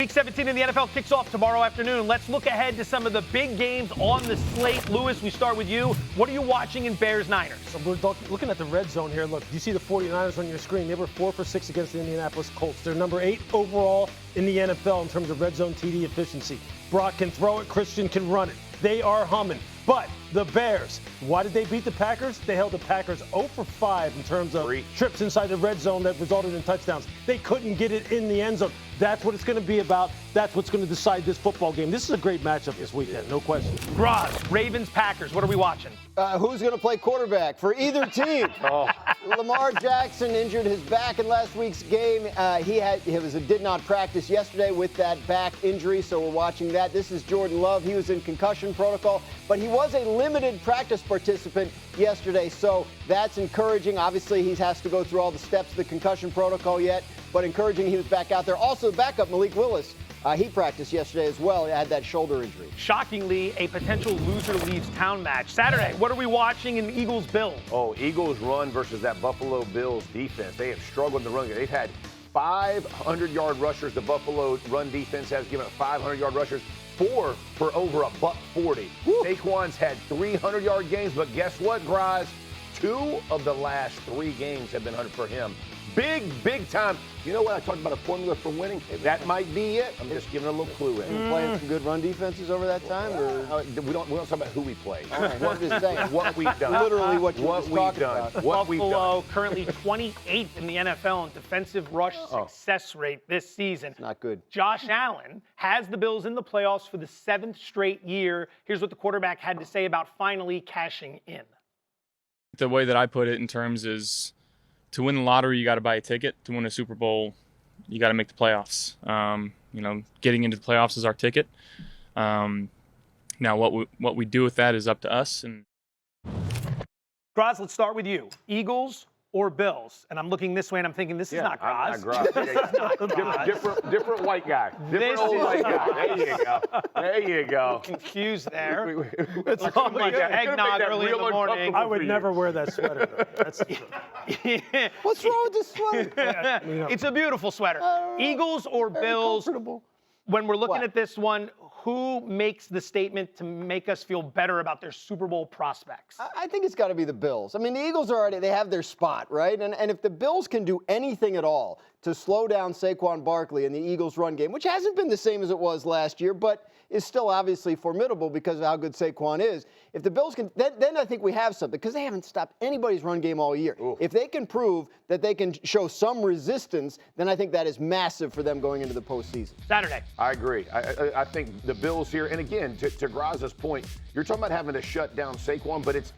Week 17 in the NFL kicks off tomorrow afternoon. Let's look ahead to some of the big games on the slate. Lewis, we start with you. What are you watching in Bears-Niners? So we're looking at the red zone here. Look, you see the 49ers on your screen. They were 4 for 6 against the Indianapolis Colts. They're number 8 overall in the NFL in terms of red zone TD efficiency. Brock can throw it. Christian can run it. They are humming. But the Bears, why did they beat the Packers? They held the Packers 0 for 5 in terms of trips inside the red zone that resulted in touchdowns. They couldn't get it in the end zone. That's what it's going to be about. That's what's going to decide this football game. This is a great matchup this weekend, no question. Graz, Ravens, Packers. What are we watching? Who's going to play quarterback for either team? Lamar Jackson injured his back in last week's game. He did not practice yesterday with that back injury, so we're watching that. This is Jordan Love. He was in concussion protocol, but he was a limited practice participant yesterday, so that's encouraging. Obviously, he has to go through all the steps of the concussion protocol yet, but encouraging he was back out there. Also, backup Malik Willis. He practiced yesterday as well. He had that shoulder injury. Shockingly, a potential loser leaves town match. Saturday, what are we watching in Eagles-Bills? Oh, Eagles run versus that Buffalo Bills defense. They have struggled in the run game. They've had 500-yard rushers. The Buffalo run defense has given up 500-yard rushers, 4 for over $140. Saquon's had 300-yard games, but guess what, Graz? 2 of the last 3 games have been 100 for him. Big time. You know what? I talked about a formula for winning. That might be it. I'm just giving a little clue in. Playing some good run defenses over that time? Or? We don't talk about who we play. Right, I'm just saying. What we've done. Literally what we've done. About. What we've done. Buffalo currently 28th in the NFL in defensive rush success rate this season. It's not good. Josh Allen has the Bills in the playoffs for the 7th straight year. Here's what the quarterback had to say about finally cashing in. The way that I put it in terms is, to win the lottery, you got to buy a ticket. To win a Super Bowl, you got to make the playoffs. Getting into the playoffs is our ticket. Now, what we do with that is up to us. And Graz, let's start with you. Eagles or Bills? And I'm looking this way and I'm thinking, this is not Graz. Different white guy. Different old white guy. There you go. Confused there. It's like eggnog early in the morning. I would never wear that sweater. What's wrong with this sweater? It's a beautiful sweater. Eagles or Bills? When we're looking at this one, who makes the statement to make us feel better about their Super Bowl prospects? I think it's got to be the Bills. I mean, the Eagles they have their spot, right? And if the Bills can do anything at all to slow down Saquon Barkley in the Eagles run game, which hasn't been the same as it was last year, but is still obviously formidable because of how good Saquon is. If the Bills can, then I think we have something, because they haven't stopped anybody's run game all year. Ooh. If they can prove that they can show some resistance, then I think that is massive for them going into the postseason. Saturday. I agree. I think the Bills here, and again, to Graz's point, you're talking about having to shut down Saquon, but it's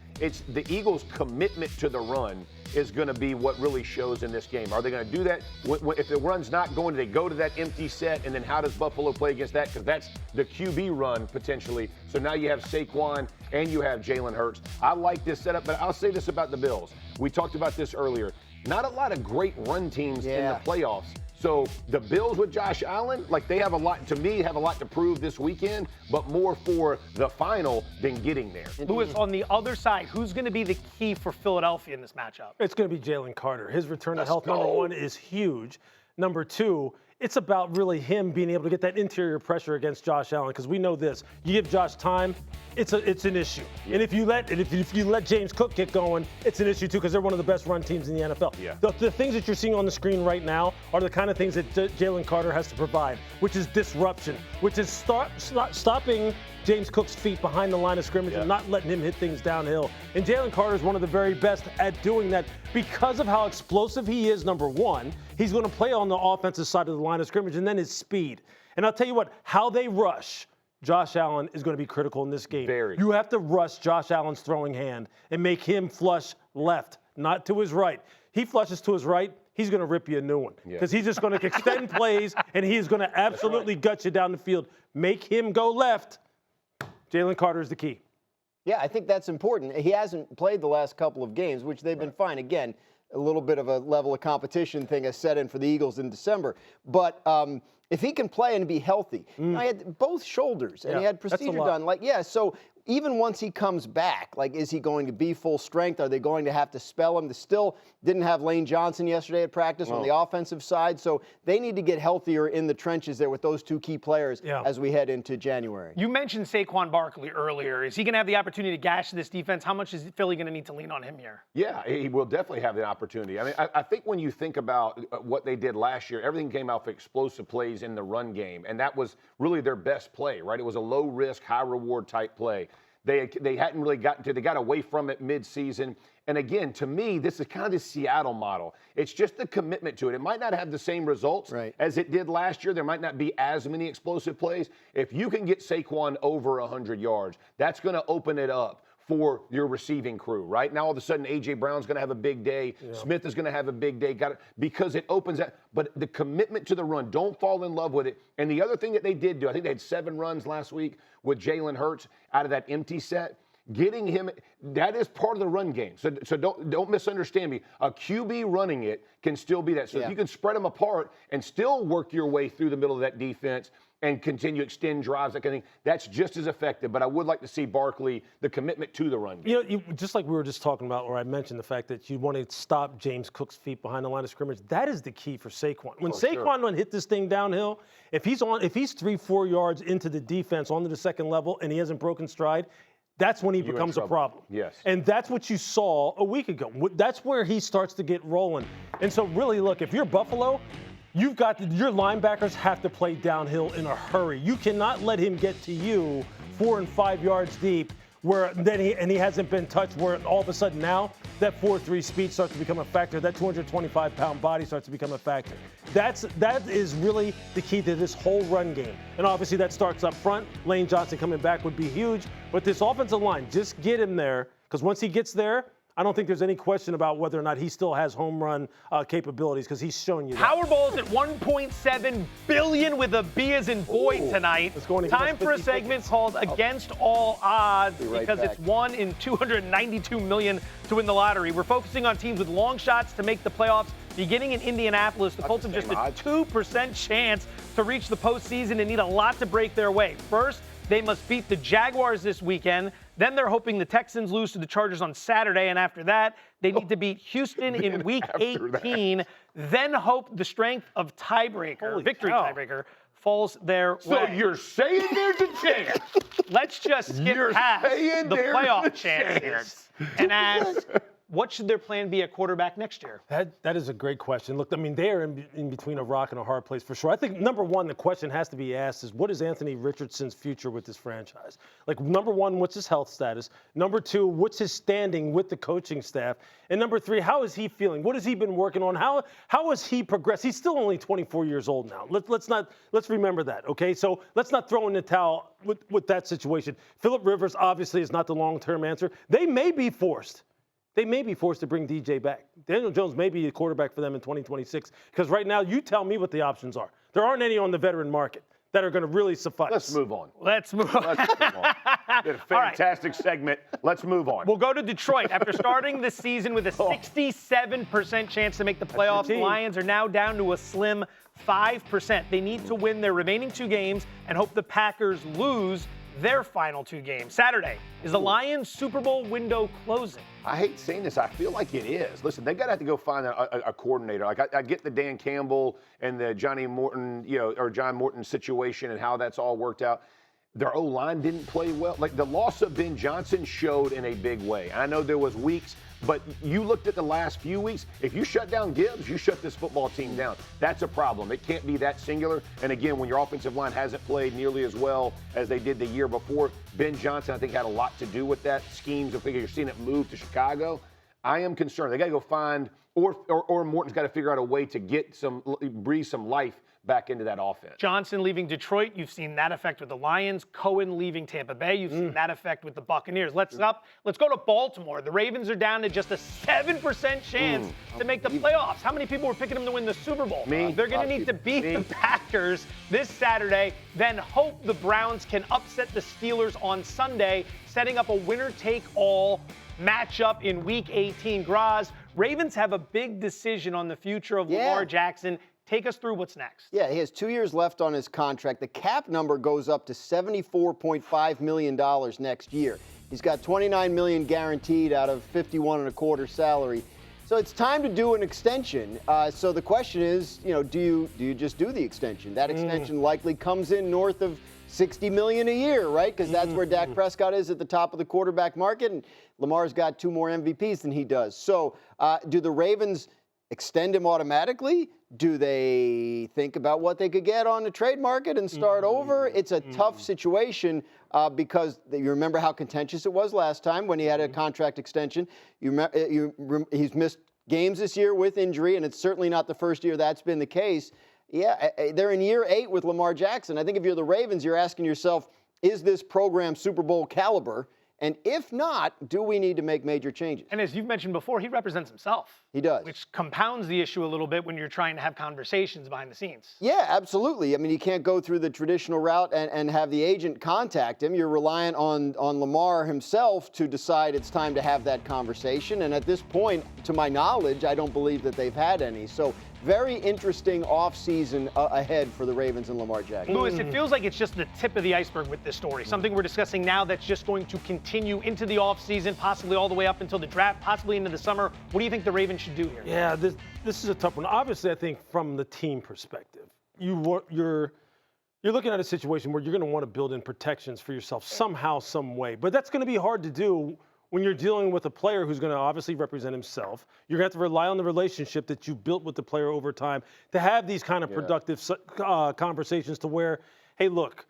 the Eagles' commitment to the run is going to be what really shows in this game. Are they going to do that? If the run's not going, do they go to that empty set? And then how does Buffalo play against that? Because that's the QB run, potentially. So now you have Saquon and you have Jalen Hurts. I like this setup, but I'll say this about the Bills. We talked about this earlier. Not a lot of great run teams in the playoffs. So the Bills with Josh Allen, they have a lot to prove this weekend, but more for the final than getting there. Lewis, on the other side, who's going to be the key for Philadelphia in this matchup? It's going to be Jalen Carter. His return to health, number 1, is huge. Number 2, it's about really him being able to get that interior pressure against Josh Allen, because we know this. You give Josh time, it's an issue. Yeah. And if you let James Cook get going, it's an issue too, because they're one of the best run teams in the NFL. Yeah. The things that you're seeing on the screen right now are the kind of things that Jalen Carter has to provide, which is disruption, which is stopping James Cook's feet behind the line of scrimmage and not letting him hit things downhill. And Jalen Carter is one of the very best at doing that because of how explosive he is, number 1. He's going to play on the offensive side of the line of scrimmage, and then his speed. And I'll tell you what, how they rush Josh Allen is going to be critical in this game. You have to rush Josh Allen's throwing hand and make him flush left, not to his right. He flushes to his right, he's going to rip you a new one, because he's just going to extend plays, and he is going to absolutely gut you down the field. Make him go left. Jalen Carter is the key. Yeah, I think that's important. He hasn't played the last couple of games, which they've been fine. Again, a little bit of a level of competition thing has set in for the Eagles in December. But if he can play and be healthy. You know, he had both shoulders, and he had that's a procedure lot. done. So even once he comes back, is he going to be full strength? Are they going to have to spell him? They still didn't have Lane Johnson yesterday at practice on the offensive side, so they need to get healthier in the trenches there with those two key players as we head into January. You mentioned Saquon Barkley earlier. Is he going to have the opportunity to gash this defense? How much is Philly going to need to lean on him here? Yeah, he will definitely have the opportunity. I mean, I think when you think about what they did last year, everything came out for explosive plays in the run game, and that was really their best play, right? It was a low-risk, high-reward type play. They hadn't really gotten to. They got away from it mid-season. And again, to me, this is kind of the Seattle model. It's just the commitment to it. It might not have the same results as it did last year. There might not be as many explosive plays. If you can get Saquon over 100 yards, that's going to open it up for your receiving crew, right? Now all of a sudden, A.J. Brown's going to have a big day. Smith is going to have a big day. Because it opens that. But the commitment to the run, don't fall in love with it. And the other thing that they did do, I think they had 7 runs last week with Jalen Hurts out of that empty set. Getting him, that is part of the run game. So don't misunderstand me. A QB running it can still be that. So if you can spread them apart and still work your way through the middle of that defense and continue to extend drives, that kind of thing, that's just as effective. But I would like to see Barkley, the commitment to the run game. You know, just like we were just talking about, or I mentioned the fact that you want to stop James Cook's feet behind the line of scrimmage. That is the key for Saquon. When Saquon hit this thing downhill, if he's 3-4 yards into the defense, onto the second level, and he hasn't broken stride, that's when he becomes a problem. Yes. And that's what you saw a week ago. That's where he starts to get rolling. And so really, look, if you're Buffalo, your linebackers have to play downhill in a hurry. You cannot let him get to you 4 and 5 yards deep he hasn't been touched, where all of a sudden now that 4.3 speed starts to become a factor. That 225-pound body starts to become a factor. That is really the key to this whole run game. And obviously that starts up front. Lane Johnson coming back would be huge. But this offensive line, just get him there, because once he gets there, I don't think there's any question about whether or not he still has home run capabilities, because he's shown you that. Powerball's at $1.7 billion with a B as in boy tonight. Time for a segment called Against All Odds, because it's 1 in 292 million to win the lottery. We're focusing on teams with long shots to make the playoffs. Beginning in Indianapolis, the Colts have just a 2% chance to reach the postseason and need a lot to break their way. First, they must beat the Jaguars this weekend. Then they're hoping the Texans lose to the Chargers on Saturday. And after that, they need to beat Houston in Week 18. Then hope the strength of tiebreaker, falls their way. So you're saying there's a chance? Let's just skip past the playoff chances and ask, what should their plan be at quarterback next year? That is a great question. Look, I mean, they are in between a rock and a hard place for sure. I think, number one, the question has to be asked is, what is Anthony Richardson's future with this franchise? Like, number one, what's his health status? Number two, what's his standing with the coaching staff? And number three, how is he feeling? What has he been working on? How has he progressed? He's still only 24 years old now. Let's remember that, okay? So let's not throw in the towel with that situation. Phillip Rivers obviously is not the long-term answer. They may be forced to bring DJ back. Daniel Jones may be a quarterback for them in 2026, because right now, you tell me what the options are. There aren't any on the veteran market that are going to really suffice. Let's move on. Let's move on. Did a fantastic segment. Let's move on. We'll go to Detroit. After starting the season with a 67% chance to make the playoffs, the Lions are now down to a slim 5%. They need to win their remaining 2 games and hope the Packers lose their final 2 games. Saturday, is the Lions Super Bowl window closing? I hate saying this. I feel like it is. Listen, they're going to have to go find a coordinator. Like, I get the Dan Campbell and the Johnny Morton, or John Morton situation and how that's all worked out. Their O-line didn't play well. Like, the loss of Ben Johnson showed in a big way. I know there was weeks, but you looked at the last few weeks. If you shut down Gibbs, you shut this football team down. That's a problem. It can't be that singular. And again, when your offensive line hasn't played nearly as well as they did the year before, Ben Johnson, I think, had a lot to do with that. Schemes, I think you're seeing it move to Chicago. I am concerned. They got to go find, or Morton's got to figure out a way to breathe some life back into that offense. Johnson leaving Detroit, you've seen that effect with the Lions. Cohen leaving Tampa Bay, you've seen that effect with the Buccaneers. Let's go to Baltimore. The Ravens are down to just a 7% chance to make the playoffs. How many people were picking them to win the Super Bowl? Me. They're going to need to beat the Packers this Saturday, then hope the Browns can upset the Steelers on Sunday, setting up a winner-take-all matchup in Week 18. Graz, Ravens have a big decision on the future of Lamar Jackson Take us through what's next. Yeah, he has 2 years left on his contract. The cap number goes up to $74.5 million next year. He's got $29 million guaranteed out of $51.25 salary. So it's time to do an extension. So the question is, do you just do the extension? That extension likely comes in north of $60 million a year, right? Because that's where Dak Prescott is at the top of the quarterback market, and Lamar's got 2 more MVPs than he does. So do the Ravens extend him automatically? Do they think about what they could get on the trade market and start over? It's a tough situation because you remember how contentious it was last time when he had a contract extension. He's missed games this year with injury, and it's certainly not the first year that's been the case. Yeah, they're in year 8 with Lamar Jackson. I think if you're the Ravens, you're asking yourself, is this program Super Bowl caliber? And if not, do we need to make major changes? And as you've mentioned before, he represents himself. He does. Which compounds the issue a little bit when you're trying to have conversations behind the scenes. Yeah, absolutely. I mean, you can't go through the traditional route and have the agent contact him. You're reliant on Lamar himself to decide it's time to have that conversation. And at this point, to my knowledge, I don't believe that they've had any. So very interesting offseason ahead for the Ravens and Lamar Jackson. Louis, it feels like it's just the tip of the iceberg with this story. Something we're discussing now that's just going to continue into the offseason, possibly all the way up until the draft, possibly into the summer. What do you think the Ravens should do here? Yeah, this is a tough one. Obviously, I think from the team perspective, you're looking at a situation where you're going to want to build in protections for yourself somehow, some way. But that's going to be hard to do when you're dealing with a player who's going to obviously represent himself. You're going to have to rely on the relationship that you built with the player over time to have these kind of productive conversations to where, hey, look,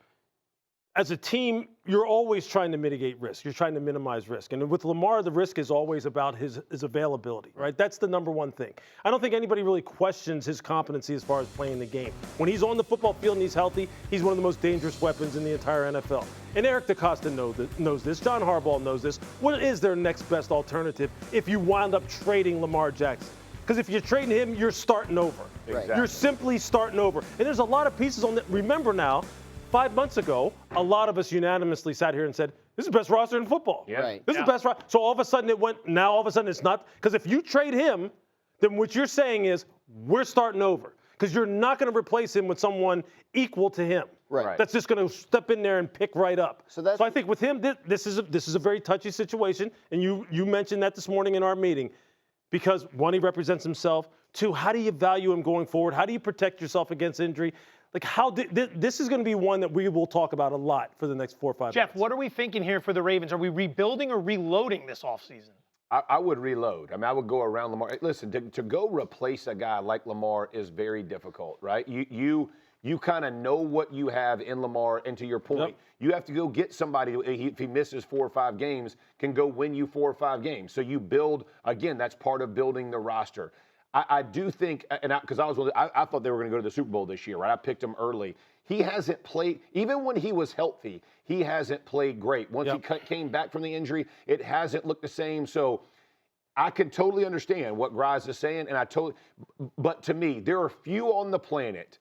as a team, you're always trying to mitigate risk. You're trying to minimize risk. And with Lamar, the risk is always about his availability, right? That's the number one thing. I don't think anybody really questions his competency as far as playing the game. When he's on the football field and he's healthy, he's one of the most dangerous weapons in the entire NFL. And Eric DeCosta knows this. John Harbaugh knows this. What is their next best alternative if you wound up trading Lamar Jackson? Because if you're trading him, you're starting over. Exactly. You're simply starting over. And there's a lot of pieces on that. Remember now, 5 months ago, a lot of us unanimously sat here and said, this is the best roster in football. Yeah. Right. This is the best roster. So all of a sudden now all of a sudden it's not. Because if you trade him, then what you're saying is we're starting over. Because you're not going to replace him with someone equal to him. Right. That's just going to step in there and pick right up. So I think with him, this is a very touchy situation. And you mentioned that this morning in our meeting. Because one, he represents himself. 2, how do you value him going forward? How do you protect yourself against injury? Like this is going to be one that we will talk about a lot for the next 4 or 5 Jeff, months. what are we thinking here for the Ravens? Are we rebuilding or reloading this offseason? I would reload. I mean, I would go around Lamar. Listen, to go replace a guy like Lamar is very difficult, right? You kind of know what you have in Lamar, and to your point, you have to go get somebody who, if he misses 4 or 5 games, can go win you 4 or 5 games. So you build, again, that's part of building the roster. I do think, and because I thought they were going to go to the Super Bowl this year, right? I picked him early. He hasn't played, even when he was healthy, he hasn't played great. Once he came back from the injury, it hasn't looked the same. So I can totally understand what Graz is saying, but to me, there are few on the planet,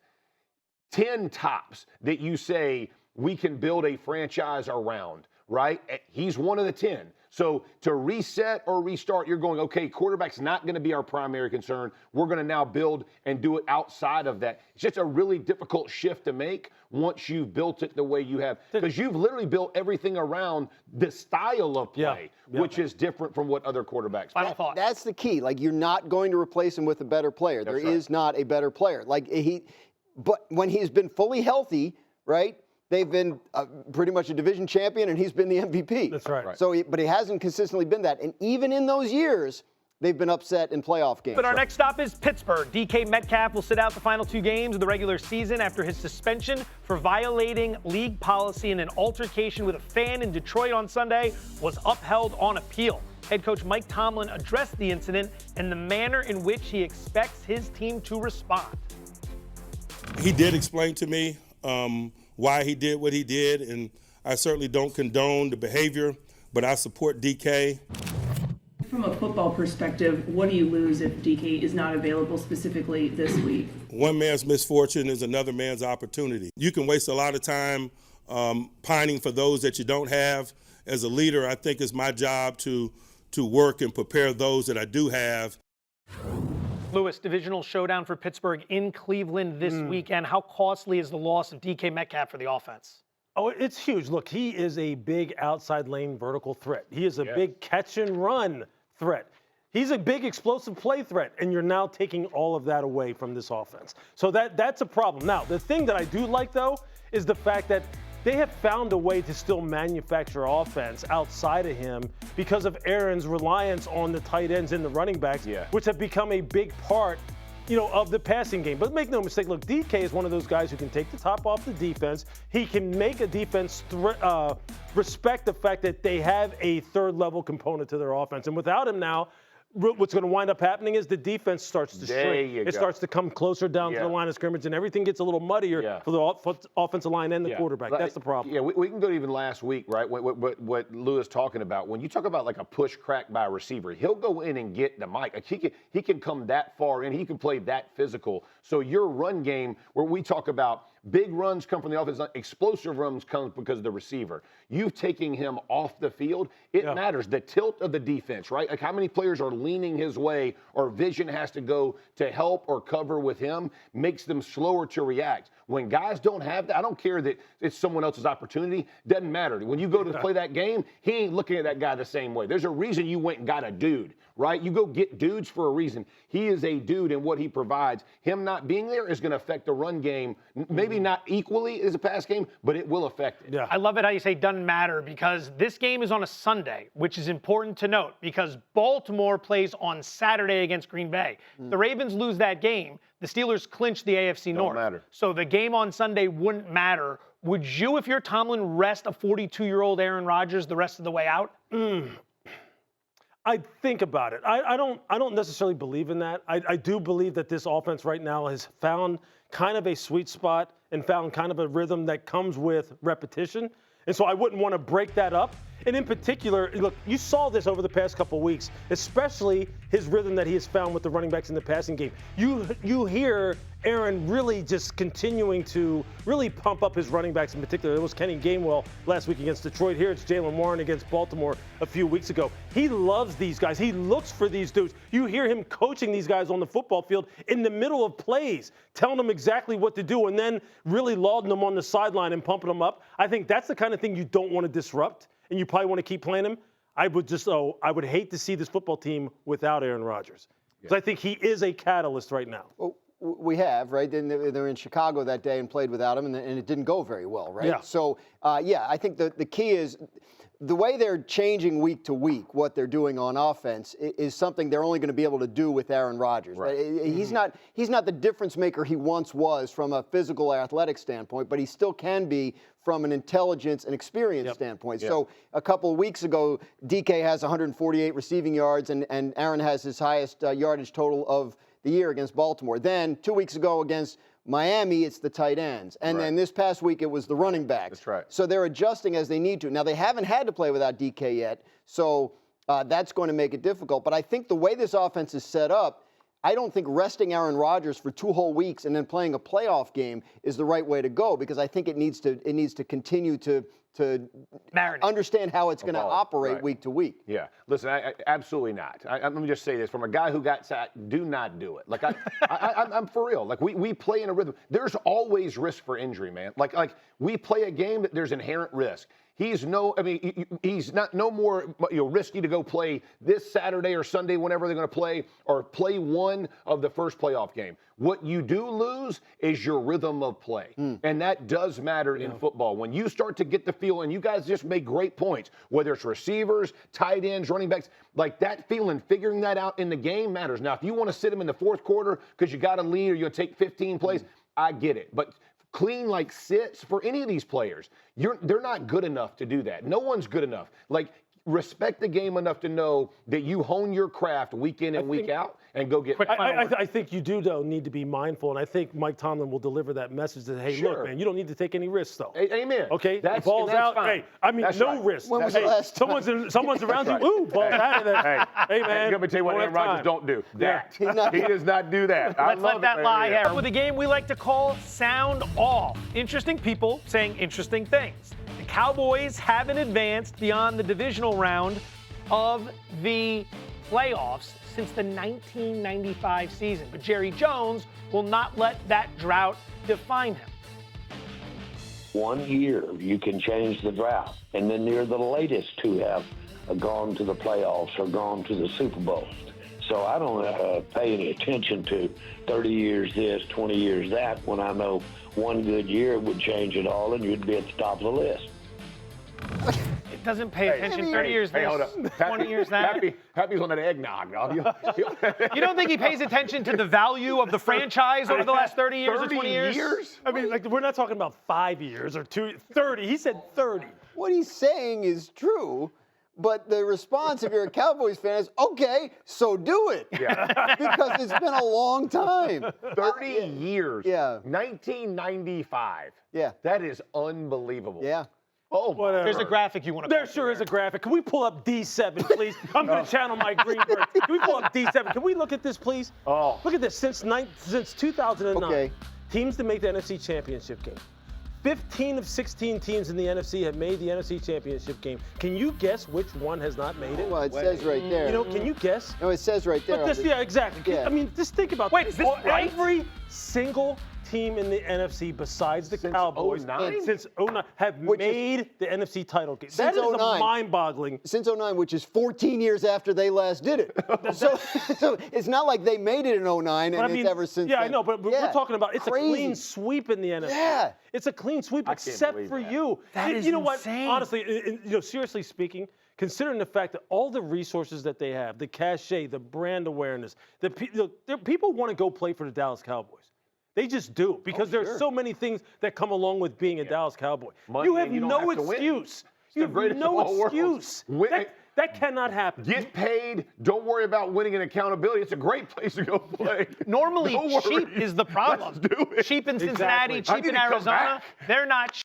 10 tops, that you say we can build a franchise around, right? He's one of the 10. So to reset or restart, you're going, okay, quarterback's not going to be our primary concern. We're going to now build and do it outside of that. It's just a really difficult shift to make once you've built it the way you have. Because you've literally built everything around the style of play, which is different from what other quarterbacks play. Final thought. That's the key. Like, you're not going to replace him with a better player. There is not a better player. But when he's been fully healthy, right? They've been pretty much a division champion, and he's been the MVP. That's right. So, but he hasn't consistently been that. And even in those years, they've been upset in playoff games. But our next stop is Pittsburgh. DK Metcalf will sit out the final 2 games of the regular season after his suspension for violating league policy in an altercation with a fan in Detroit on Sunday was upheld on appeal. Head coach Mike Tomlin addressed the incident and the manner in which he expects his team to respond. He did explain to me why he did what he did, and I certainly don't condone the behavior, but I support DK. From a football perspective, what do you lose if DK is not available specifically this week? One man's misfortune is another man's opportunity. You can waste a lot of time pining for those that you don't have. As a leader, I think it's my job to work and prepare those that I do have. Louis, divisional showdown for Pittsburgh in Cleveland this weekend. How costly is the loss of DK Metcalf for the offense? Oh, it's huge. Look, he is a big outside lane vertical threat. He is a big catch and run threat. He's a big explosive play threat, and you're now taking all of that away from this offense. So that's a problem. Now, the thing that I do like, though, is the fact that they have found a way to still manufacture offense outside of him because of Aaron's reliance on the tight ends and the running backs, which have become a big part, of the passing game. But make no mistake, look, DK is one of those guys who can take the top off the defense. He can make a defense respect the fact that they have a third-level component to their offense. And without him now, what's going to wind up happening is the defense starts to shrink. It starts to come closer down to the line of scrimmage, and everything gets a little muddier for the offensive line and the quarterback. That's the problem. Yeah, we can go to even last week, right? What Lou is talking about. When you talk about like a push crack by a receiver, he'll go in and get the mic. Like he can come that far in. He can play that physical. So your run game, where we talk about big runs come from the offense, explosive runs come because of the receiver. You taking him off the field, it matters. The tilt of the defense, right? Like how many players are leaning his way or vision has to go to help or cover with him makes them slower to react. When guys don't have that, I don't care that it's someone else's opportunity. Doesn't matter. When you go to play that game, he ain't looking at that guy the same way. There's a reason you went and got a dude, right? You go get dudes for a reason. He is a dude, and what he provides, him not being there is going to affect the run game. Maybe not equally as a pass game, but it will affect it. Yeah. I love it how you say doesn't matter, because this game is on a Sunday, which is important to note because Baltimore plays on Saturday against Green Bay. If the Ravens lose that game, the Steelers clinch the AFC North. Don't matter. So the game on Sunday wouldn't matter. Would you, if you're Tomlin, rest a 42-year-old Aaron Rodgers the rest of the way out? I'd think about it. I don't necessarily believe in that. I do believe that this offense right now has found kind of a sweet spot and found kind of a rhythm that comes with repetition. And so I wouldn't want to break that up. And in particular, look, you saw this over the past couple of weeks, especially his rhythm that he has found with the running backs in the passing game. You hear Aaron really just continuing to really pump up his running backs in particular. It was Kenny Gainwell last week against Detroit. Here it's Jaylen Warren against Baltimore a few weeks ago. He loves these guys. He looks for these dudes. You hear him coaching these guys on the football field in the middle of plays, telling them exactly what to do, and then really lauding them on the sideline and pumping them up. I think that's the kind of thing you don't want to disrupt, and you probably want to keep playing him. I would hate to see this football team without Aaron Rodgers, because I think he is a catalyst right now. Well, we have, right? They're in Chicago that day and played without him, and it didn't go very well, right? Yeah. So, I think the key is the way they're changing week to week, what they're doing on offense is something they're only going to be able to do with Aaron Rodgers. Right. He's not the difference maker he once was from a physical athletic standpoint, but he still can be from an intelligence and experience standpoint. So a couple of weeks ago, DK has 148 receiving yards, and Aaron has his highest yardage total of the year against Baltimore. Then 2 weeks ago against Miami, it's the tight ends. And then this past week, it was the running backs. That's right. So they're adjusting as they need to. Now, they haven't had to play without DK yet, so that's going to make it difficult. But I think the way this offense is set up, I don't think resting Aaron Rodgers for 2 whole weeks and then playing a playoff game is the right way to go, because I think it needs to continue to understand how it's going to operate week to week. Yeah. Listen, absolutely not. Let me just say this. From a guy who got sacked, do not do it. Like, I'm for real. Like, we play in a rhythm. There's always risk for injury, man. Like we play a game that there's inherent risk. He's no more risky to go play this Saturday or Sunday, whenever they're going to play, or play one of the first playoff game. What you do lose is your rhythm of play. And that does matter in football. When you start to get the feel, and you guys just make great points, whether it's receivers, tight ends, running backs, like that feeling, figuring that out in the game matters. Now, if you want to sit them in the fourth quarter because you got a lead or you'll take 15 plays, I get it. But clean like sits for any of these players, they're not good enough to do that. No one's good enough. Like, respect the game enough to know that you hone your craft week in and week out and go get. I think you do, though, need to be mindful, and I think Mike Tomlin will deliver that message that, hey, look, man, you don't need to take any risks, though. Amen. Okay, the ball's out. Fine. Hey, I mean, no risk. When was the last time? Someone's around you. Ooh, ball's out of there. Hey, man. Let me tell you what Aaron Rodgers don't do. That. He does not do that. Let's let that lie here. With a game we like to call Sound Off. Interesting people saying interesting things. The Cowboys haven't advanced beyond the divisional round of the playoffs since the 1995 season. But Jerry Jones will not let that drought define him. 1 year, you can change the drought. And then you're the latest to have gone to the playoffs or gone to the Super Bowls. So I don't pay any attention to 30 years this, 20 years that, when I know one good year would change it all and you'd be at the top of the list. It doesn't pay attention. 30 years this, hold up. 20 years that. Happy's on that eggnog, dog. You don't think he pays attention to the value of the franchise over the last 30 years or 20 years? I mean, like, we're not talking about 5 years or 30. He said 30. What he's saying is true, but the response, if you're a Cowboys fan, is, okay, so do it. Yeah. Because it's been a long time. 30 years. Yeah. 1995. Yeah. That is unbelievable. Yeah. Oh, Whatever. There's a graphic you want to There sure is a graphic. Can we pull up D7, please? I'm going to channel my Greenberg. Can we pull up D7? Can we look at this, please? Oh. Look at this. Since 2009, Okay. teams to make the NFC Championship game. 15 of 16 teams in the NFC have made the NFC Championship game. Can you guess which one has not made it? Well, it says right there. You know, can you guess? No, it says right there. But this, yeah, exactly. Yeah. I mean, just think about Wait, this. is this right? Every single team in the NFC besides the Cowboys 09? since 09 have made the NFC title game. Since That is 09. mind-boggling. Since 09, which is 14 years after they last did it. so it's not like they made it in 09 and it's ever since Yeah, then. I know, but Yeah. we're talking about it's Crazy. a clean sweep in the NFC. Yeah. It's a clean sweep I can't except believe for that. you. That is you know insane. what? Honestly, seriously speaking, considering the fact that all the resources that they have, the cachet, the brand awareness, people want to go play for the Dallas Cowboys. They just do because there's so many things that come along with being a Dallas Cowboy. Money, You have and you don't no have to win. excuse. the You have greatest of no all worlds. excuse. Win- That cannot happen. Get paid. Don't worry about winning and accountability. It's a great place to go play. Normally, No sheep worries. is the problem. Let's do it. Sheep in Cincinnati, Exactly. I sheep need in to come Arizona, back. they're not.